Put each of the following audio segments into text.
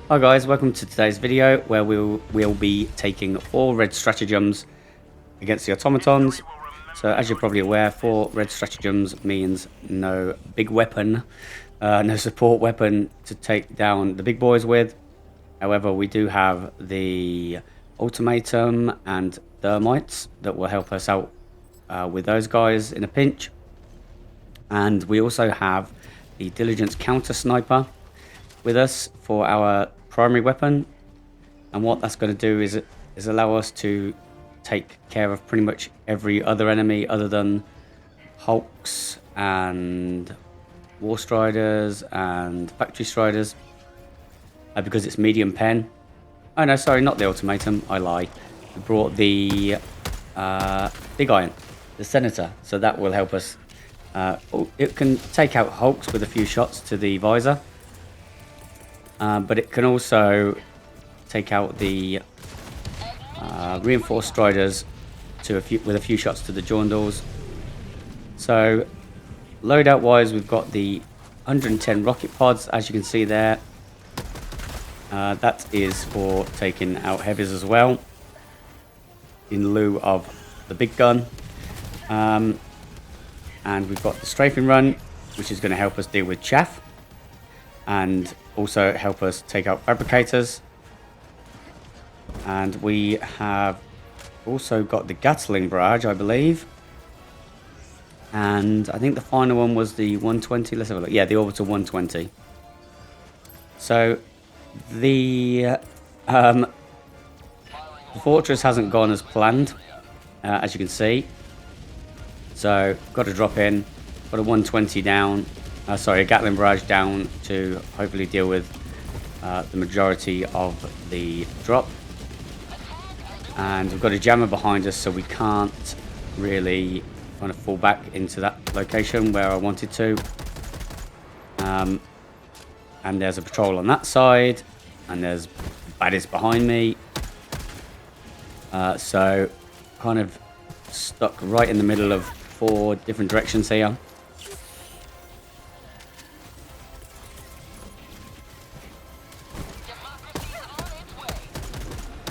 Hi guys, welcome to today's video where we'll be taking 4 red stratagems against the automatons. So as you're probably aware, 4 red stratagems means no big weapon, no support weapon to take down the big boys with. However, we do have the Automaton and Thermites that will help us out with those guys in a pinch. And we also have the Diligence counter sniper with us for our primary weapon, and what that's going to do is allow us to take care of pretty much every other enemy other than Hulks and War Striders and Factory Striders, because it's medium pen. Oh no, sorry, not the Automaton, I lie. We brought the Big Iron, the Senator, so that will help us. It can take out Hulks with a few shots to the visor. But it can also take out the reinforced striders with a few shots to the jaundals. So loadout wise, we've got the 110 rocket pods, as you can see there. That is for taking out heavies as well, in lieu of the big gun. And we've got the Strafing Run, which is going to help us deal with chaff and also help us take out fabricators. And we have also got the gatling barrage, I believe, and I think the final one was the 120. Let's have a look. Yeah, the Orbital 120. So the fortress hasn't gone as planned, as you can see. So got to drop in, got a 120 down. Sorry, a gatling barrage down to hopefully deal with the majority of the drop. And we've got a jammer behind us, so we can't really kind of fall back into that location where I wanted to. And there's a patrol on that side, and there's baddies behind me. So kind of stuck right in the middle of 4 different directions here.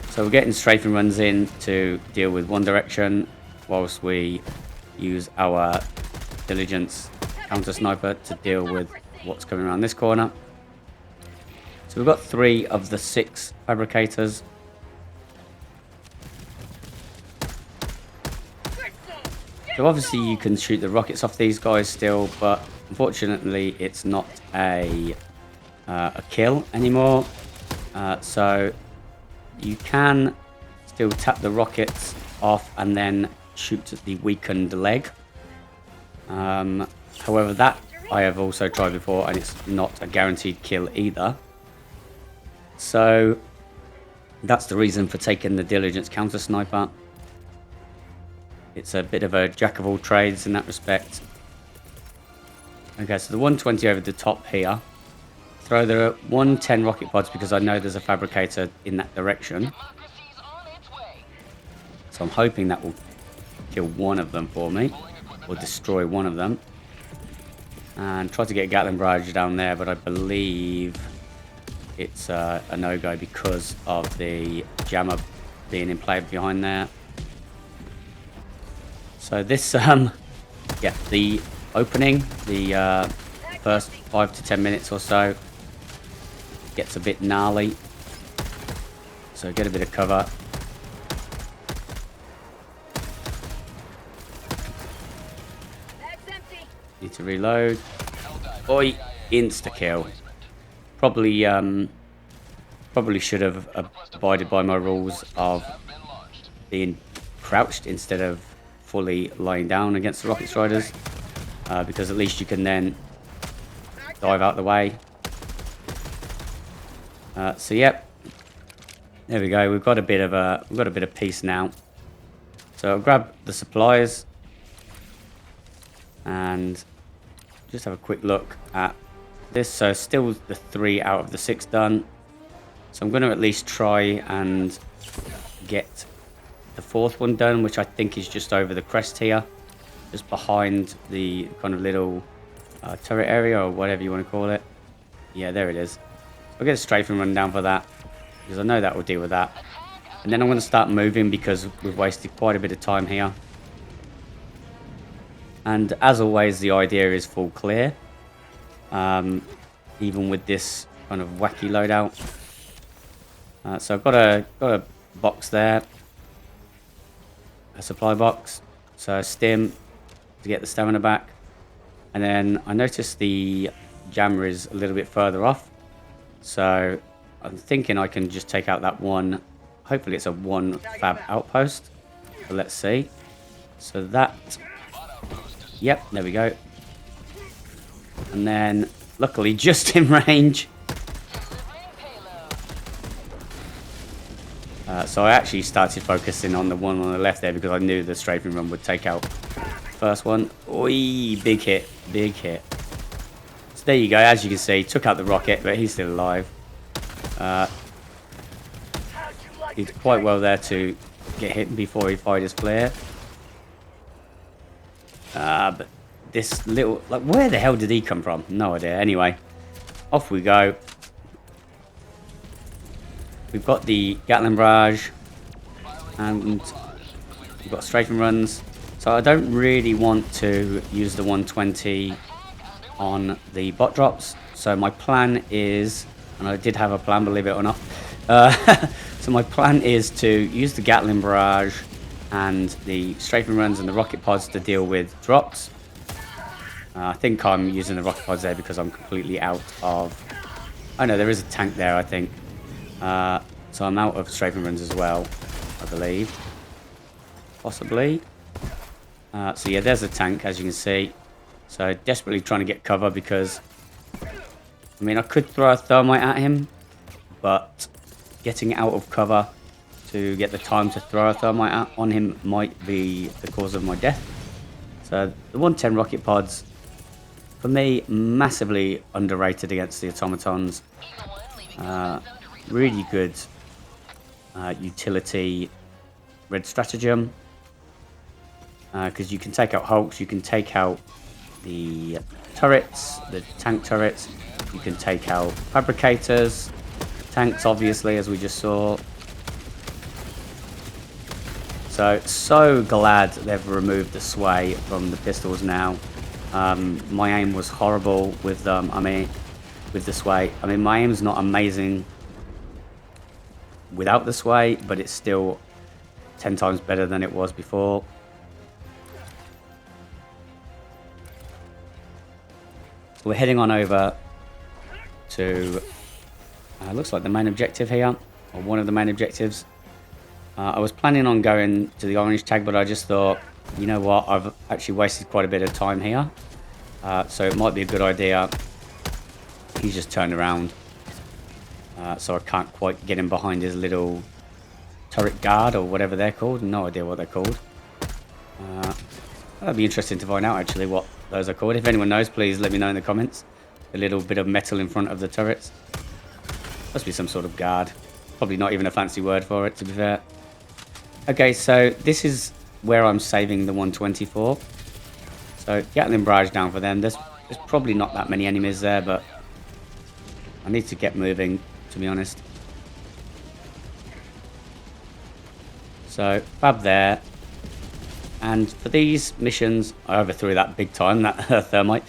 So we're getting strafing runs in to deal with one direction, whilst we use our Diligence counter sniper to deal with what's coming around this corner. So we've got 3 of the 6 fabricators. So obviously you can shoot the rockets off these guys still, but unfortunately it's not a kill anymore. So you can still tap the rockets off and then shoot the weakened leg. However, that I have also tried before, and it's not a guaranteed kill either. So that's the reason for taking the Diligence counter sniper. It's a bit of a jack of all trades in that respect. Okay, so the 120 over the top here. Throw the 110 rocket pods because I know there's a fabricator in that direction. So I'm hoping that will kill one of them for me, or destroy one of them. And try to get a gatling barrage down there, but I believe it's a no-go because of the jammer being in play behind there. So this, yeah, the opening, the first 5 to 10 minutes or so, gets a bit gnarly, so get a bit of cover. Need to reload. Oi, insta kill. Probably should have abided by my rules of being crouched instead of fully lying down against the rocket striders, because at least you can then dive out the way. So yep, there we go. We've got a bit of peace now. So I'll grab the supplies and just have a quick look at this. So still the 3 out of the 6 done. So I'm going to at least try and get the 4th one done, which I think is just over the crest here, just behind the kind of little turret area or whatever you want to call it. Yeah, there it is. I'll get a strafing run down for that, because I know that will deal with that. And then I'm going to start moving because we've wasted quite a bit of time here. And as always, the idea is full clear. Even with this kind of wacky loadout. So I've got a box there. A supply box. So stim to get the stamina back. And then I noticed the jammer is a little bit further off. So I'm thinking I can just take out that one. Hopefully it's a one fab outpost. So let's see. So that... Yep, there we go. And then, luckily, just in range. So I actually started focusing on the one on the left there because I knew the strafing run would take out the first one. Oi, big hit, big hit. So there you go, as you can see, took out the rocket, but he's still alive. He did quite well there to get hit before he fired his flare. But this little... Like, where the hell did he come from? No idea. Anyway, off we go. We've got the gatling barrage. And we've got strafing runs. So I don't really want to use the 120 on the bot drops. So my plan is... And I did have a plan, believe it or not. So my plan is to use the gatling barrage and the strafing runs and the rocket pods to deal with drops. I think I'm using the rocket pods there because I'm completely out of... Oh no, there is a tank there, I think. So I'm out of strafing runs as well, I believe. Possibly. So yeah, there's a tank, as you can see. So desperately trying to get cover because... I mean, I could throw a thermite at him, but getting out of cover to get the time to throw a thermite on him might be the cause of my death. So the 110 rocket pods, for me, massively underrated against the automatons. Really good utility red stratagem, because you can take out hulks, you can take out the turrets, the tank turrets, you can take out fabricators, tanks obviously, as we just saw. So glad they've removed the sway from the pistols now. My aim was horrible with them. I mean, with the sway. I mean, my aim's not amazing without the sway, but it's still 10 times better than it was before. So we're heading on over to looks like the main objective here, or one of the main objectives. I was planning on going to the orange tag, but I just thought, you know what, I've actually wasted quite a bit of time here, so it might be a good idea. He's just turned around, so I can't quite get him behind his little turret guard or whatever they're called. No idea what they're called. That'd be interesting to find out actually what those are called. If anyone knows, please let me know in the comments. A little bit of metal in front of the turrets. Must be some sort of guard. Probably not even a fancy word for it, to be fair. Okay, so this is where I'm saving the 124. So gatling barrage down for them. There's probably not that many enemies there, but I need to get moving, to be honest. So fab there. And for these missions, I overthrew that big time, that thermite.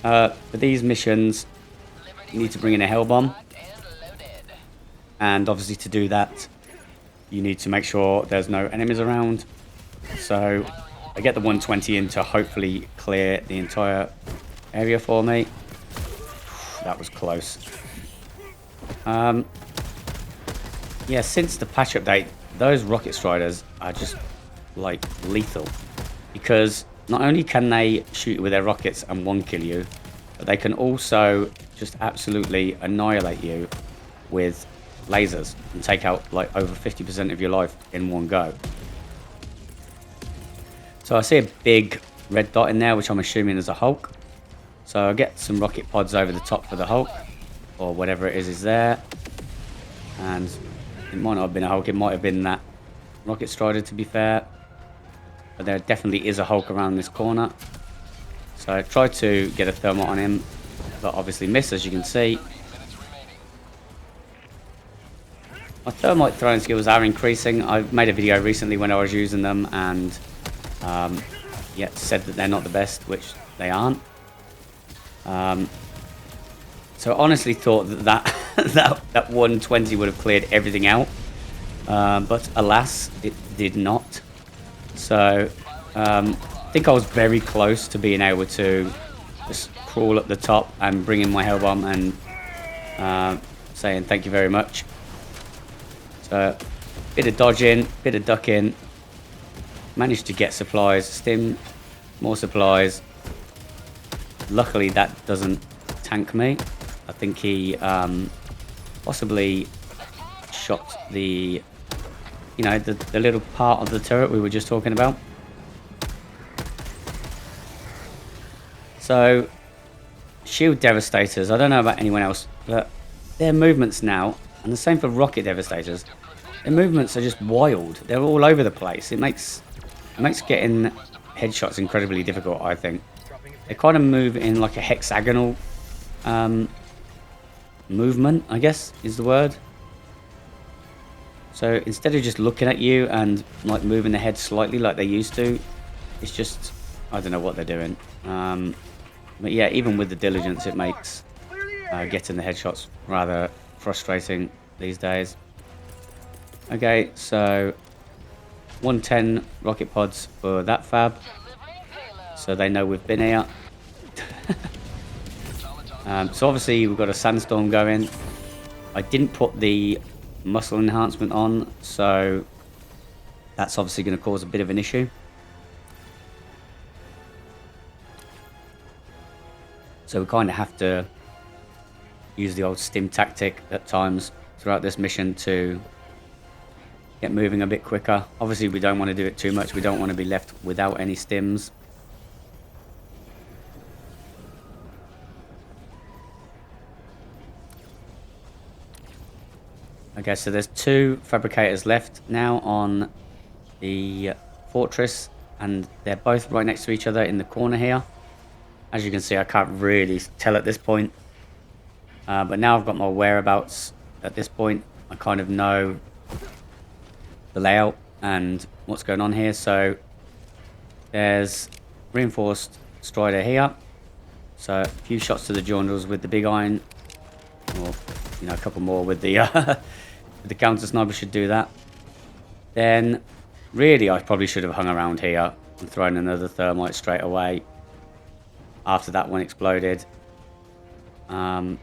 For these missions, you need to bring in a hell bomb. And obviously to do that, you need to make sure there's no enemies around. So I get the 120 in to hopefully clear the entire area for me. That was close. Yeah, since the patch update, those rocket striders are just like lethal. Because not only can they shoot with their rockets and one kill you, but they can also just absolutely annihilate you with lasers and take out like over 50% of your life in one go. So I see a big red dot in there, which I'm assuming is a Hulk. So I'll get some rocket pods over the top for the Hulk, or whatever it is there. And it might not have been a Hulk, it might have been that rocket strider, to be fair. But there definitely is a Hulk around this corner. So I tried to get a thermite on him, but obviously missed, as you can see. My thermite throwing skills are increasing. I've made a video recently when I was using them and yeah, said that they're not the best, which they aren't. So I honestly thought that that 120 would have cleared everything out, but alas, it did not. So I think I was very close to being able to just crawl up the top and bring in my hell bomb and saying thank you very much. So bit of dodging, bit of ducking, managed to get supplies, stim, more supplies. Luckily that doesn't tank me. I think he possibly shot the, you know, the little part of the turret we were just talking about. So shield devastators, I don't know about anyone else, but their movements now, and the same for rocket devastators, their movements are just wild. They're all over the place. It makes getting headshots incredibly difficult, I think. They kind of move in like a hexagonal movement, I guess is the word. So instead of just looking at you and like moving the head slightly like they used to, it's just, I don't know what they're doing. But yeah, even with the Diligence, it makes getting the headshots rather frustrating these days. Okay, so 110 rocket pods for that fab, so they know we've been here. So obviously we've got a sandstorm going. I didn't put the muscle enhancement on, so that's obviously going to cause a bit of an issue. So we kind of have to use the old stim tactic at times throughout this mission to get moving a bit quicker. Obviously we don't want to do it too much. We don't want to be left without any stims. Okay, so there's 2 fabricators left now on the fortress, and they're both right next to each other in the corner here. As you can see, I can't really tell at this point, but now I've got my whereabouts at this point. I kind of know the layout and what's going on here. So there's reinforced strider here, so a few shots to the jaundals with the big iron, or you know, a couple more with the with the counter sniper should do that. Then really I probably should have hung around here and thrown another thermite straight away after that one exploded. However,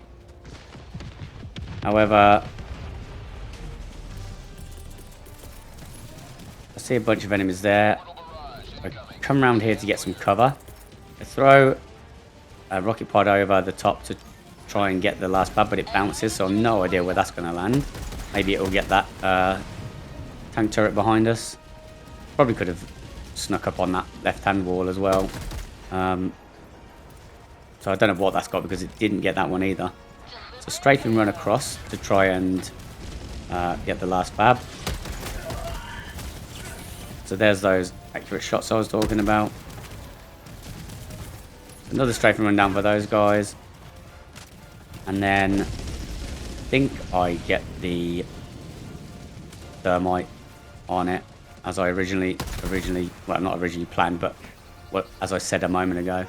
I see a bunch of enemies there. I come around here to get some cover. I throw a rocket pod over the top to try and get the last pad, but it bounces, so I've no idea where that's going to land. Maybe it will get that tank turret behind us. Probably could have snuck up on that left-hand wall as well. So I don't know what that's got because it didn't get that one either. So strafing run across to try and get the last fab. So there's those accurate shots I was talking about. Another strafing run down for those guys. And then I think I get the thermite on it as I originally, well, not originally planned, but as I said a moment ago.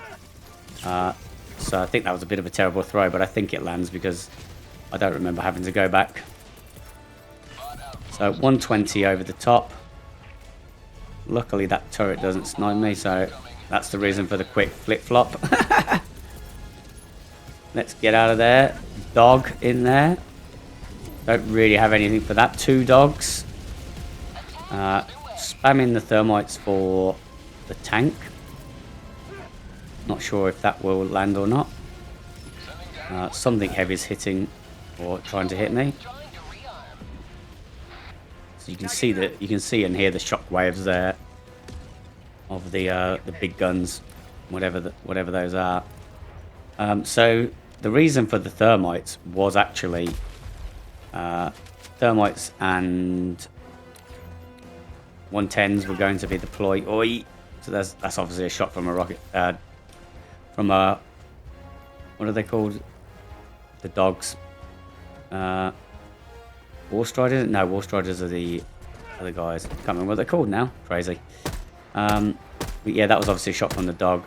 So I think that was a bit of a terrible throw, but I think it lands because I don't remember having to go back. So 120 over the top. Luckily that turret doesn't snipe me, so that's the reason for the quick flip-flop. Let's get out of there. Dog in there. Don't really have anything for that. 2 dogs. Spamming the thermites for the tank. Not sure if that will land or not. Something heavy is hitting or trying to hit me. So you can see that, you can see and hear the shock waves there of the big guns, whatever those are. So the reason for the thermites was actually thermites and 110s were going to be deployed. Oi! So that's obviously a shot from a rocket, from a, what are they called? The dogs. What War Striders? No, War Striders are the other guys. Can't remember what they're called now. Crazy. But yeah, that was obviously a shot from the dog.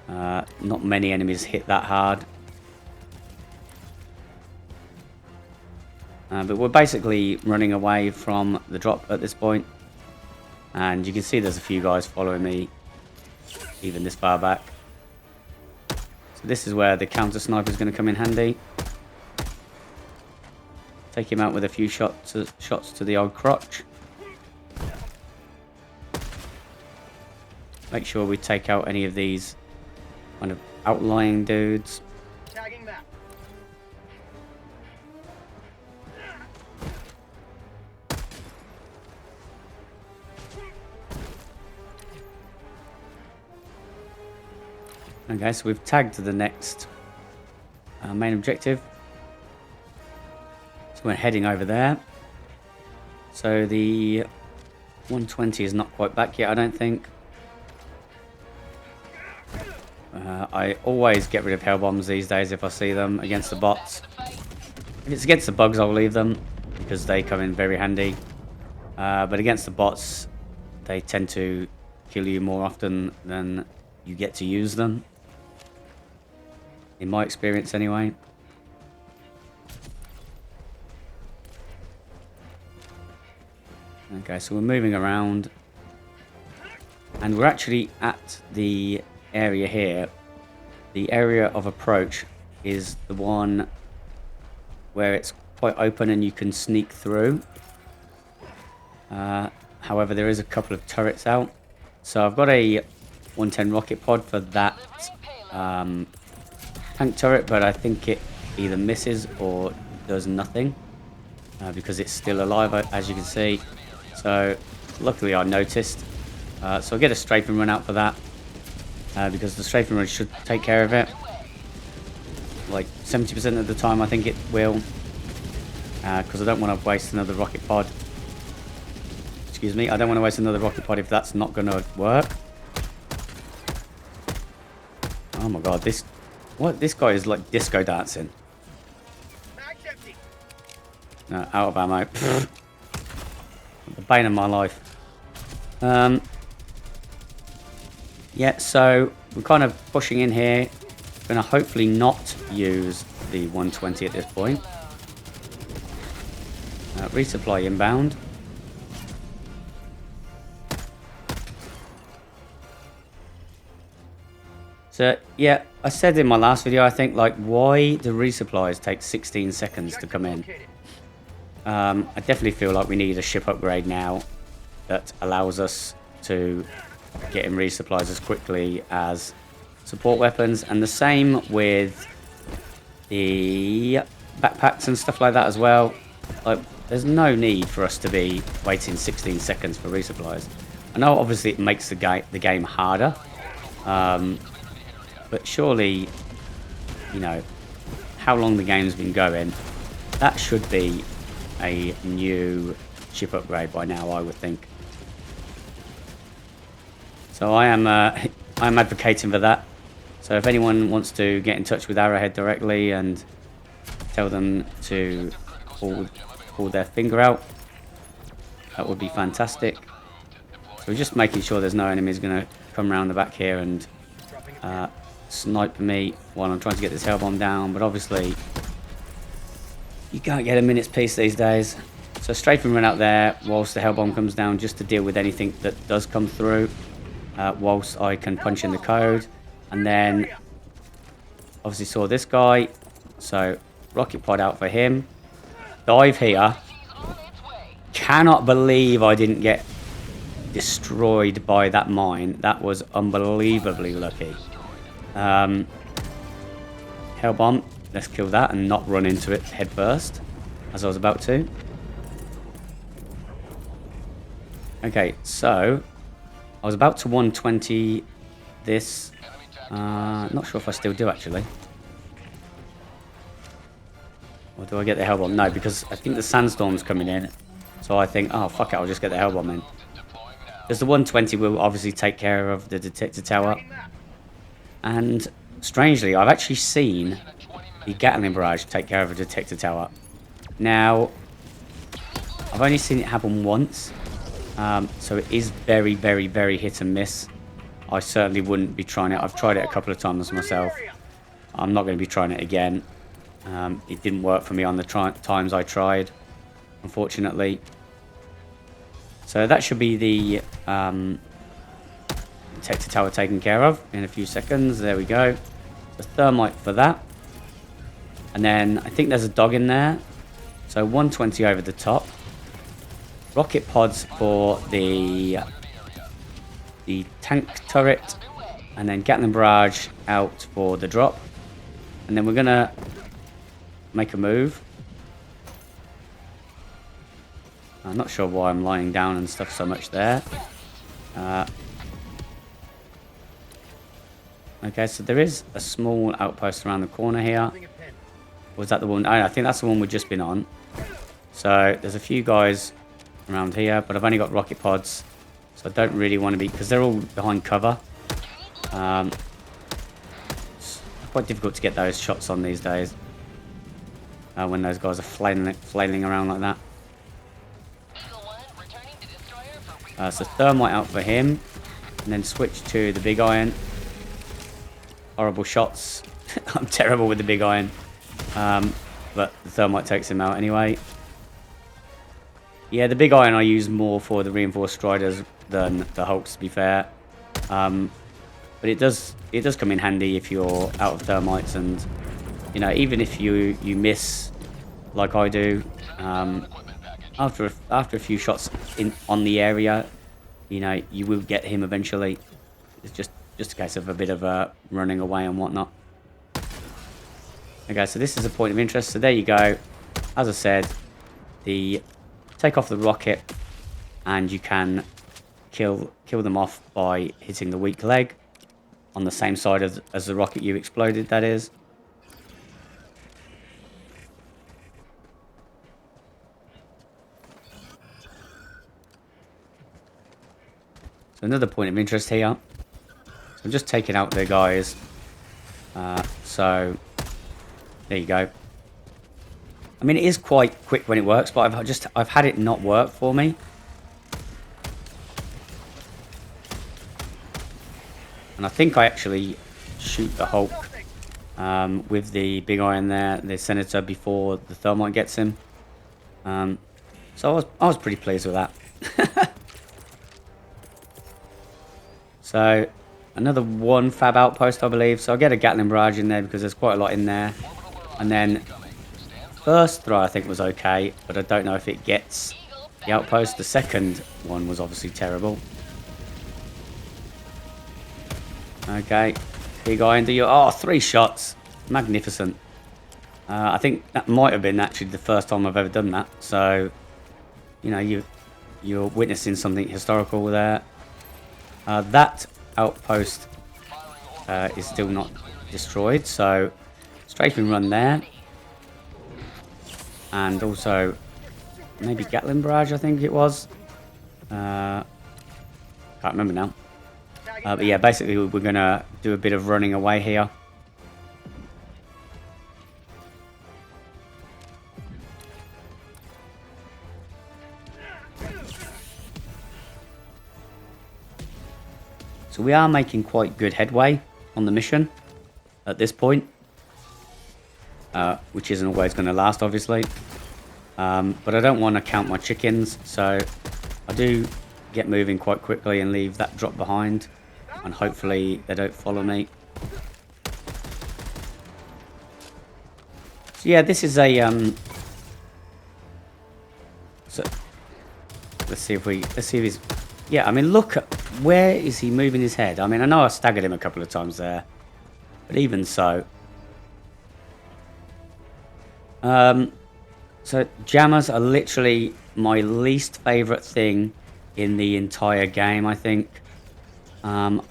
Not many enemies hit that hard. But we're basically running away from the drop at this point. And you can see there's a few guys following me, even this far back. So this is where the counter sniper is going to come in handy. Take him out with a few shots to the old crotch. Make sure we take out any of these kind of outlying dudes. Tagging map. Okay, so we've tagged to the next main objective. So we're heading over there. So the 120 is not quite back yet, I don't think. I always get rid of hell bombs these days if I see them against the bots. If it's against the bugs, I'll leave them because they come in very handy. But against the bots, they tend to kill you more often than you get to use them. In my experience, anyway. Okay, so we're moving around. And we're actually at the area here. The area of approach is the one where it's quite open and you can sneak through. However, there is a couple of turrets out. So I've got a 110 rocket pod for that tank turret, but I think it either misses or does nothing because it's still alive, as you can see. So luckily I noticed. So I'll get a strafing run out for that because the strafing run should take care of it. Like 70% of the time I think it will, because I don't want to waste another rocket pod. Excuse me, I don't want to waste another rocket pod if that's not going to work. Oh my god, this guy is like disco dancing. No, out of ammo. The bane of my life. Yeah, so we're kind of pushing in here. Gonna hopefully not use the 120 at this point. Resupply inbound. So yeah, I said in my last video, I think, like, why do resupplies take 16 seconds to come in? I definitely feel like we need a ship upgrade now that allows us to get in resupplies as quickly as support weapons, and the same with the backpacks and stuff like that as well. Like, there's no need for us to be waiting 16 seconds for resupplies. I know obviously it makes the game harder, but surely, you know, how long the game's been going, that should be a new ship upgrade by now, I would think. So I'm advocating for that. So if anyone wants to get in touch with Arrowhead directly and tell them to pull their finger out, that would be fantastic. So we're just making sure there's no enemies going to come around the back here and snipe me while I'm trying to get this hell bomb down. But obviously, you can't get a minute's peace these days. So strafing run out there whilst the hell bomb comes down, just to deal with anything that does come through, whilst I can punch in the code. And then obviously saw this guy, so rocket pod out for him. Dive here. Cannot believe I didn't get destroyed by that mine. That was unbelievably lucky. Hell bomb. Let's kill that and not run into it head first, as I was about to. Okay, so I was about to 120 this. Not sure if I still do, actually. Or do I get the hell bomb? No, because I think the sandstorm's coming in. So I think, oh, fuck it, I'll just get the hell bomb in. Because the 120 will obviously take care of the detector tower. And strangely, I've actually seen the gatling barrage take care of a detector tower. Now, I've only seen it happen once, so it is very, very, very hit and miss. I certainly wouldn't be trying it. I've tried it a couple of times myself. I'm not going to be trying it again. It didn't work for me on the times I tried, unfortunately. So that should be the detector tower taken care of in a few seconds. There we go. The thermite for that. And then I think there's a dog in there. So 120 over the top. Rocket pods for the tank turret. And then gatling barrage out for the drop. And then we're going to make a move. I'm not sure why I'm lying down and stuff so much there. Okay, so there is a small outpost around the corner here. Was that the one? I think that's the one we've just been on. So there's a few guys around here, but I've only got rocket pods. So I don't really want to be, because they're all behind cover. It's quite difficult to get those shots on these days. When those guys are flailing around like that. So thermite out for him. And then switch to the big iron. Horrible shots. I'm terrible with the big iron. But the thermite takes him out anyway. Yeah, the big iron I use more for the reinforced striders than the hulks, to be fair. But it does come in handy if you're out of thermites, and even if you miss like I do, after a few shots on the area, you will get him eventually. It's just a case of a bit of running away and whatnot. Okay, so this is a point of interest. So there you go. As I said, take off the rocket, and you can kill them off by hitting the weak leg on the same side as the rocket you exploded. That is. So another point of interest here. So I'm just taking out the guys. So there you go. I mean, it is quite quick when it works, but I've had it not work for me. And I think I actually shoot the Hulk with the big iron there, the Senator, before the thermite gets him. So I was pretty pleased with that. So another one fab outpost, I believe. So I'll get a gatling barrage in there because there's quite a lot in there. And then first throw I think was okay, but I don't know if it gets the outpost. The second one was obviously terrible. Okay, big iron, do you? Oh, 3 shots. Magnificent. I think that might have been actually the first time I've ever done that. So, you're witnessing something historical there. That outpost is still not destroyed, so strafing run there. And also, maybe gatling barrage, I think it was. Can't remember now. But yeah, basically we're going to do a bit of running away here. So we are making quite good headway on the mission at this point. Which isn't always going to last, obviously. But I don't want to count my chickens, so I do get moving quite quickly and leave that drop behind. And hopefully they don't follow me. So yeah, this is a so let's see if he's, yeah, I mean, look at where is he moving his head. I mean, I know I staggered him a couple of times there, but even so. So jammers are literally my least favorite thing in the entire game, I think. I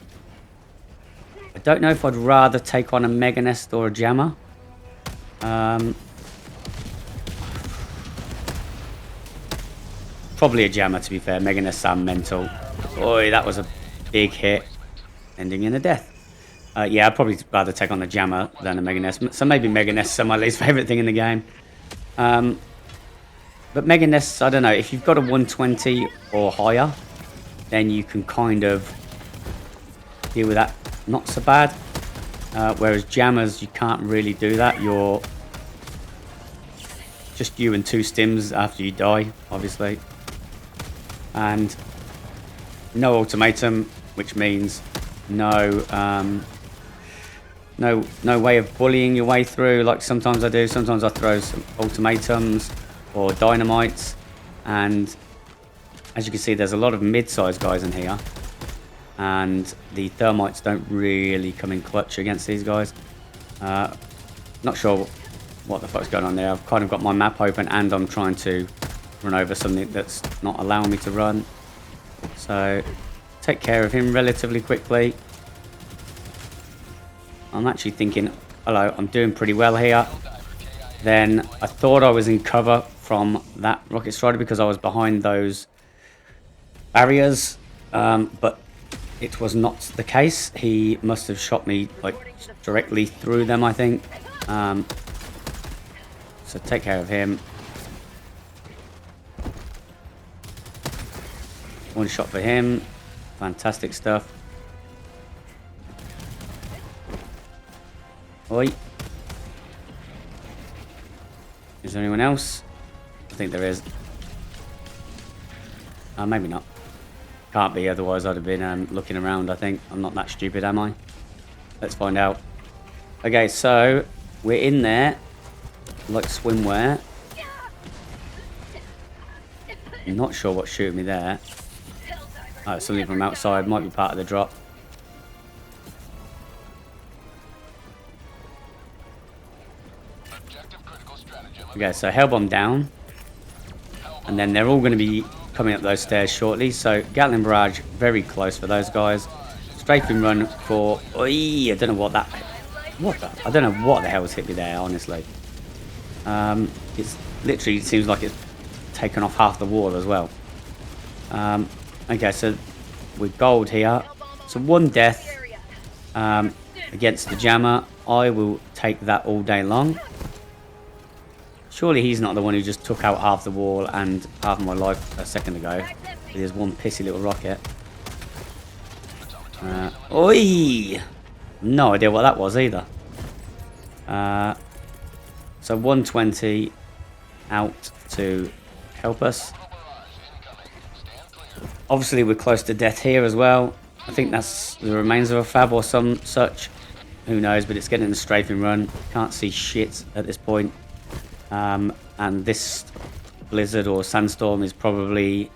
don't know if I'd rather take on a Mega Nest or a jammer. Probably a jammer, to be fair. Mega Nests are mental. Boy, that was a big hit, ending in a death. Yeah, I'd probably rather take on a jammer than a Mega Nest. So maybe Mega Nests are my least favorite thing in the game. But mega nests, I don't know, if you've got a 120 or higher, then you can kind of deal with that not so bad. Whereas jammers, you can't really do that. You're just you and 2 stims after you die, obviously. And no ultimatum, which means no no way of bullying your way through like sometimes I do. Sometimes I throw some ultimatums or dynamites, and as you can see, there's a lot of mid-sized guys in here, and the thermites don't really come in clutch against these guys. Not sure what the fuck's going on there. I've kind of got my map open and I'm trying to run over something that's not allowing me to run. So take care of him relatively quickly. I'm actually thinking, hello, I'm doing pretty well here. Then I thought I was in cover from that rocket strider because I was behind those barriers, but it was not the case. He must have shot me like directly through them, I think. So take care of him. One shot for him. Fantastic stuff. Oi. Is there anyone else? I think there is. Maybe not. Can't be, otherwise I'd have been looking around, I think. I'm not that stupid, am I? Let's find out. Okay, so we're in there. Like swimwear. I'm not sure what's shooting me there. Oh, something from outside. Might be part of the drop. Okay, so Hellbomb down. And then they're all going to be coming up those stairs shortly. So gatling barrage, very close for those guys. Strafing run for... Oi, I don't know what that... I don't know what the hell's hit me there, honestly. It's literally, it seems like it's taken off half the wall as well. Okay, so we're gold here. So 1 death against the jammer. I will take that all day long. Surely he's not the one who just took out half the wall and half of my life a second ago with his one pissy little rocket. Oi! No idea what that was either. So 120 out to help us. Obviously we're close to death here as well. I think that's the remains of a fab or some such. Who knows, but it's getting a strafing run. Can't see shit at this point. And this blizzard or sandstorm is probably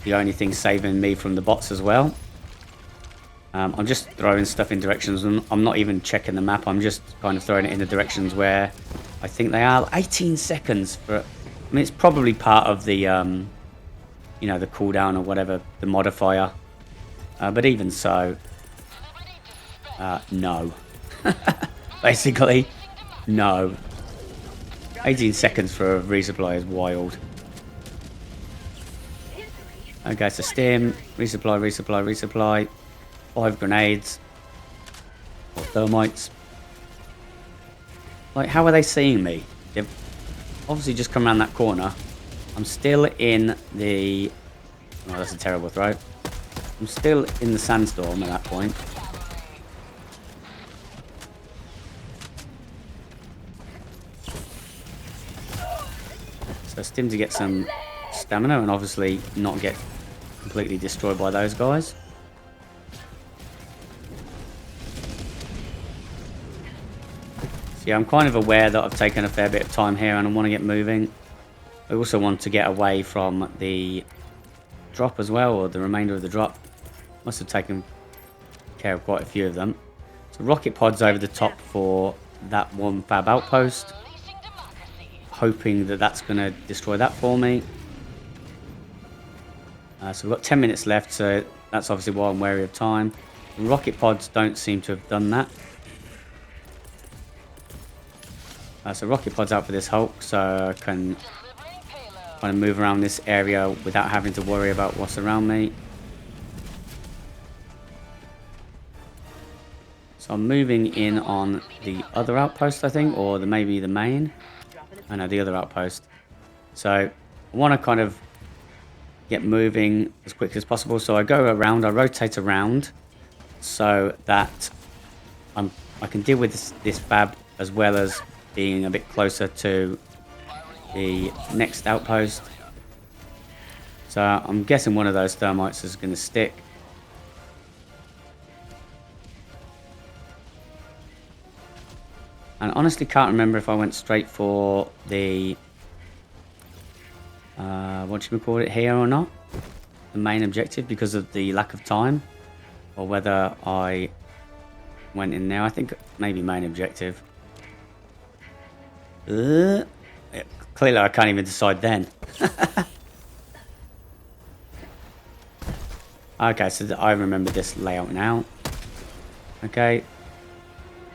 the only thing saving me from the bots as well. I'm just throwing stuff in directions. I'm not even checking the map. I'm just kind of throwing it in the directions where I think they are. 18 seconds for... I mean, it's probably part of the, you know, the cooldown or whatever, the modifier. But even so, no. Basically, no. 18 seconds for a resupply is wild. Okay, so stim, resupply, resupply, resupply. 5 grenades. Or thermites. Like, how are they seeing me? They've obviously just come around that corner. I'm still in the... Oh, that's a terrible throw. I'm still in the sandstorm at that point. So stim to get some stamina and obviously not get completely destroyed by those guys. So yeah, I'm kind of aware that I've taken a fair bit of time here and I want to get moving. I also want to get away from the drop as well, or the remainder of the drop. Must have taken care of quite a few of them. So rocket pods over the top for that one fab outpost. Hoping that that's going to destroy that for me. So we've got 10 minutes left, so that's obviously why I'm wary of time. Rocket pods don't seem to have done that. So rocket pods out for this Hulk, so I can kind of move around this area without having to worry about what's around me. So I'm moving in on the other outpost, I think, or maybe the main. I know, the other outpost. So I want to kind of get moving as quickly as possible. So I go around, I rotate around so that I can deal with this fab as well as being a bit closer to the next outpost. So I'm guessing one of those thermites is going to stick. And honestly can't remember if I went straight for the what should we call it here or not, the main objective, because of the lack of time, or whether I went in there. I think maybe main objective. Clearly I can't even decide then. Okay, so I remember this layout now. Okay,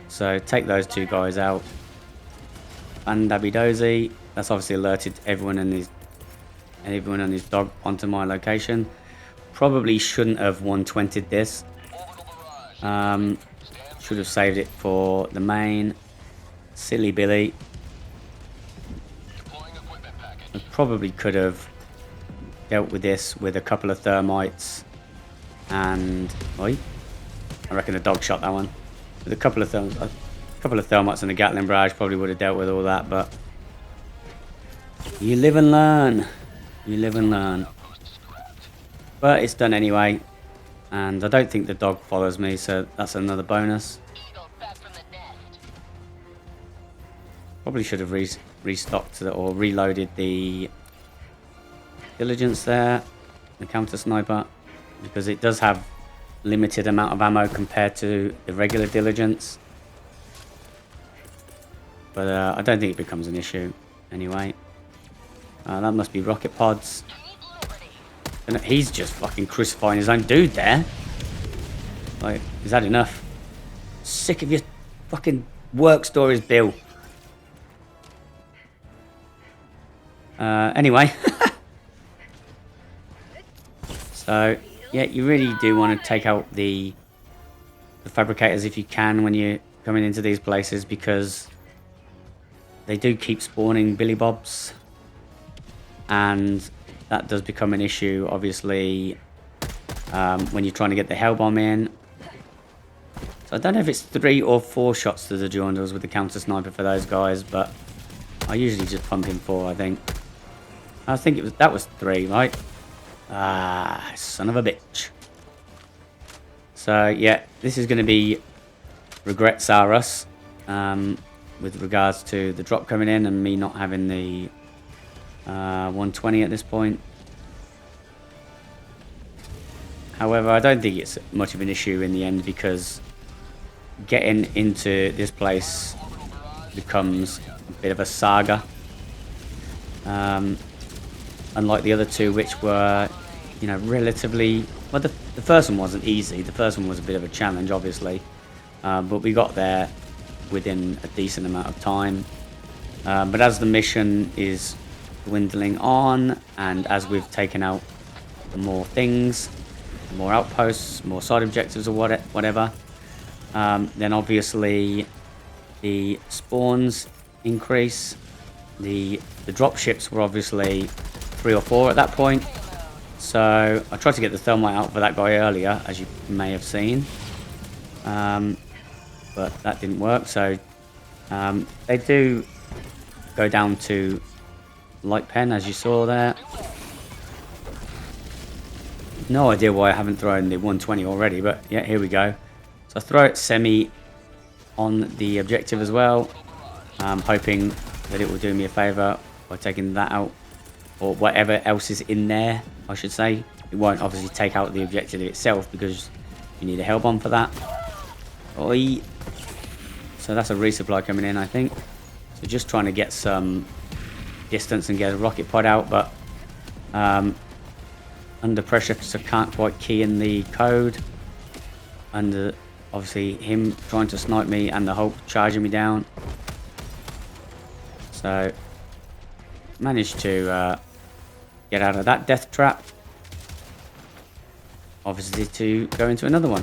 so take those two guys out. And Dabby Dozy. That's obviously alerted everyone and his dog onto my location. Probably shouldn't have 120'd this. Should have saved it for the main. Silly Billy. I probably could have dealt with this with a couple of thermites and I reckon the dog shot that one. With a couple of thermites and a gatling barrage probably would have dealt with all that, but you live and learn. You live and learn. But it's done anyway, and I don't think the dog follows me, so that's another bonus. Probably should have restocked or reloaded the Diligence there, the counter sniper, because it does have limited amount of ammo compared to the regular Diligence. But I don't think it becomes an issue anyway. That must be rocket pods. And he's just fucking crucifying his own dude there. Like, is that enough? Sick of your fucking work stories, Bill. Anyway. So, yeah, you really do want to take out the fabricators if you can when you're coming into these places, because they do keep spawning Billy Bobs. And that does become an issue, obviously, when you're trying to get the hell bomb in. So I don't know if it's 3 or 4 shots to the Jaundles with the counter sniper for those guys, but I usually just pump in 4, I think. I think that was 3, right? Ah, son of a bitch. So yeah, this is going to be regrets are us, with regards to the drop coming in and me not having the 120 at this point. However, I don't think it's much of an issue in the end, because getting into this place becomes a bit of a saga. Unlike the other two, which were, you know, relatively... Well, the first one wasn't easy. The first one was a bit of a challenge, obviously. But we got there within a decent amount of time. But as the mission is dwindling on, and as we've taken out more things, more outposts, more side objectives or whatever, then obviously the spawns increase. The drop ships were obviously 3 or 4 at that point, so I tried to get the thermite out for that guy earlier, as you may have seen, but that didn't work. So they do go down to light pen, as you saw there. No idea why I haven't thrown the 120 already, but yeah, here we go. So I throw it semi on the objective as well, hoping that it will do me a favour by taking that out, or whatever else is in there, I should say. It won't obviously take out the objective itself, because you need a hell bomb for that. Oi. So that's a resupply coming in, I think. So just trying to get some distance and get a rocket pod out, but under pressure, so can't quite key in the code. Under obviously him trying to snipe me and the Hulk charging me down. So managed to get out of that death trap. Obviously to go into another one.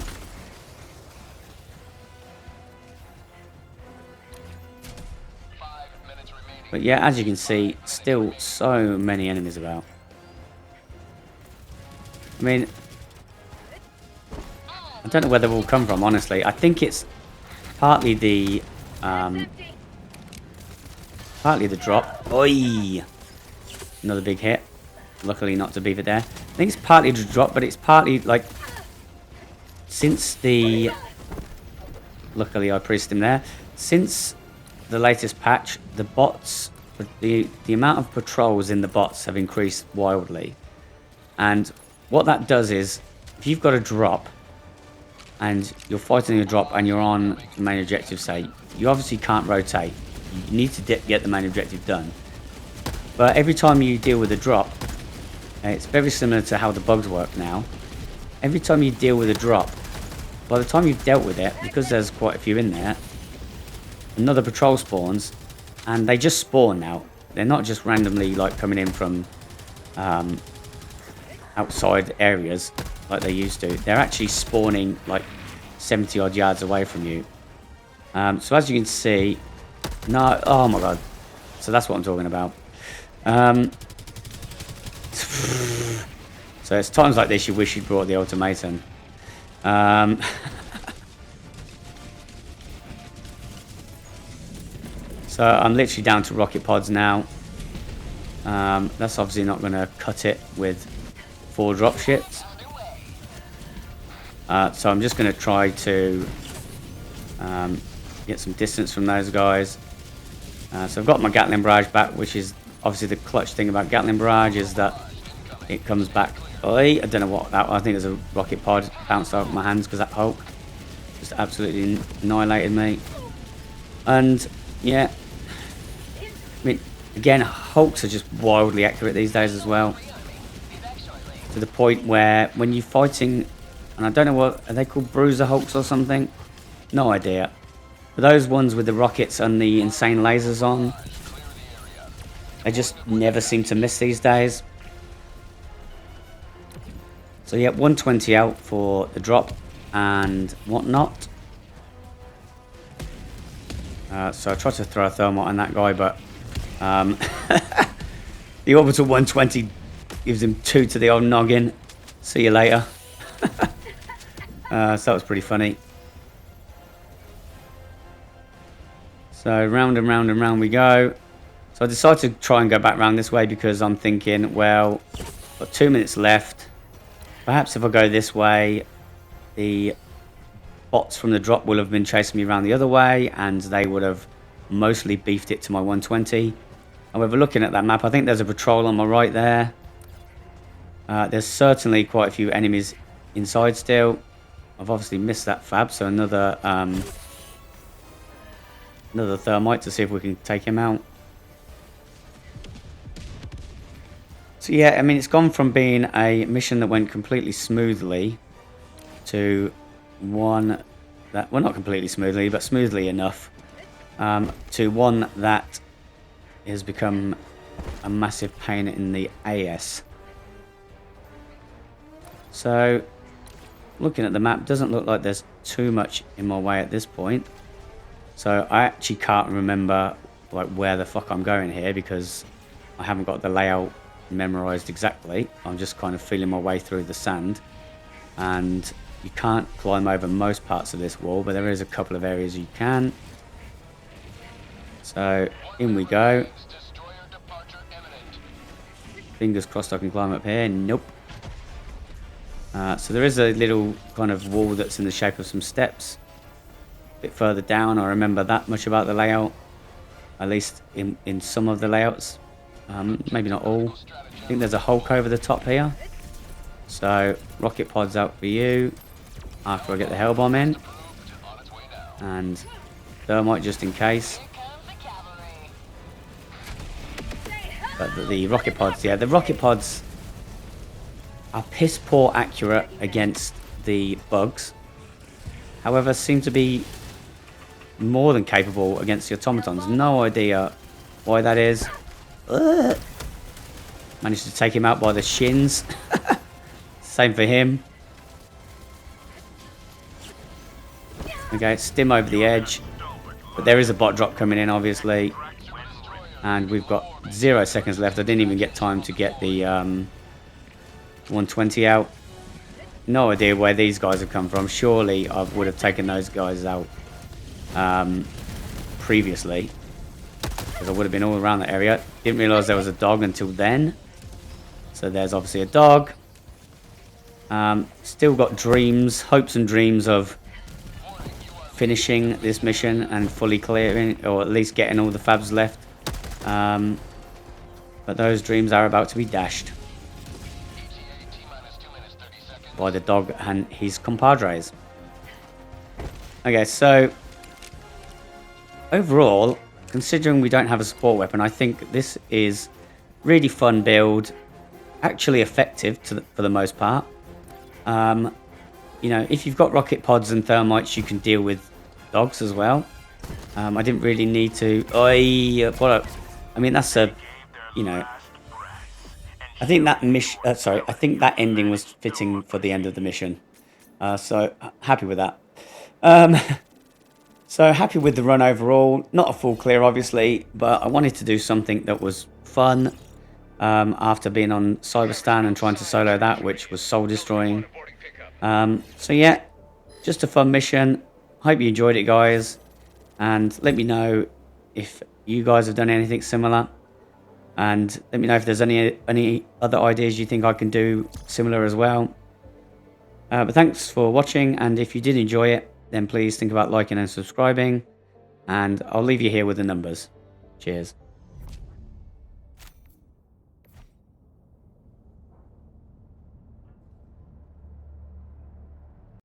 But yeah, as you can see, still so many enemies about. I mean, I don't know where they've all come from, honestly. I think it's partly the drop. Oi! Another big hit. Luckily not to beaver there. I think it's partly the drop, but it's partly like since the... Luckily I priest him there. Since the latest patch, the bots, the amount of patrols in the bots have increased wildly. And what that does is, if you've got a drop and you're fighting a drop and you're on the main objective, say, you obviously can't rotate. You need to get the main objective done. But every time you deal with a drop, it's very similar to how the bugs work now. Every time you deal with a drop, by the time you've dealt with it, because there's quite a few in there, another patrol spawns, and they just spawn now. They're not just randomly like coming in from outside areas like they used to. They're actually spawning like 70 odd yards away from you. So as you can see, no, oh my god. So that's what I'm talking about. So it's times like this you wish you'd brought the Automaton. So I'm literally down to rocket pods now. That's obviously not going to cut it with 4 drop ships. So I'm just going to try to get some distance from those guys. So I've got my gatling barrage back, which is obviously the clutch thing about gatling barrage is that it comes back. I don't know what that was. I think there's a rocket pod bounced off my hands because that Hulk just absolutely annihilated me. And yeah, I mean, again, Hulks are just wildly accurate these days as well. To the point where when you're fighting, and I don't know what, are they called bruiser Hulks or something? No idea. But those ones with the rockets and the insane lasers on, they just never seem to miss these days. So yeah, 120 out for the drop and whatnot. So I tried to throw a Thermite on that guy, but the Orbital 120 gives him 2 to the old noggin. See you later. So that was pretty funny. So round and round and round we go. So I decided to try and go back round this way because I'm thinking, well, got 2 minutes left. Perhaps if I go this way, the bots from the drop will have been chasing me around the other way and they would have mostly beefed it to my 120. However, looking at that map, I think there's a patrol on my right there. There's certainly quite a few enemies inside still. I've obviously missed that fab, so another Thermite to see if we can take him out. So yeah, I mean, it's gone from being a mission that went completely smoothly to one that, well, not completely smoothly, but smoothly enough, to one that has become a massive pain in the ass. So, looking at the map, doesn't look like there's too much in my way at this point. So I actually can't remember like where the fuck I'm going here because I haven't got the layout memorized exactly. I'm just kind of feeling my way through the sand, and you can't climb over most parts of this wall, but there is a couple of areas you can. So in we go. Fingers crossed I can climb up here. Nope. So there is a little kind of wall that's in the shape of some steps. A bit further down, I remember that much about the layout, at least in some of the layouts. Maybe not all. I think there's a Hulk over the top here. So rocket pods out for you after I get the hell bomb in, and Thermite just in case. But the rocket pods, yeah, the rocket pods are piss poor accurate against the bugs. However, seem to be more than capable against the automatons. No idea why that is. Ugh. Managed to take him out by the shins. Same for him. Okay, stim over the edge. But there is a bot drop coming in, obviously. And we've got 0 seconds left. I didn't even get time to get the 120 out. No idea where these guys have come from. Surely I would have taken those guys out previously, because I would have been all around the area. Didn't realise there was a dog until then. So there's obviously a dog. Still got dreams, hopes and dreams of finishing this mission and fully clearing, or at least getting all the fabs left. But those dreams are about to be dashed by the dog and his compadres. Okay, so overall, considering we don't have a support weapon, I think this is really fun build, actually effective for the most part. You know, if you've got rocket pods and thermites, you can deal with dogs as well. I didn't really need to. I mean, that's a, you know, I think that mission. Sorry, I think that ending was fitting for the end of the mission. So happy with that. So happy with the run overall. Not a full clear, obviously, but I wanted to do something that was fun. After being on Cyberstan and trying to solo that, which was soul destroying. So yeah, just a fun mission. Hope you enjoyed it, guys, and let me know if you guys have done anything similar, and let me know if there's any other ideas you think I can do similar as well. But thanks for watching, and if you did enjoy it, then please think about liking and subscribing, and I'll leave you here with the numbers. Cheers.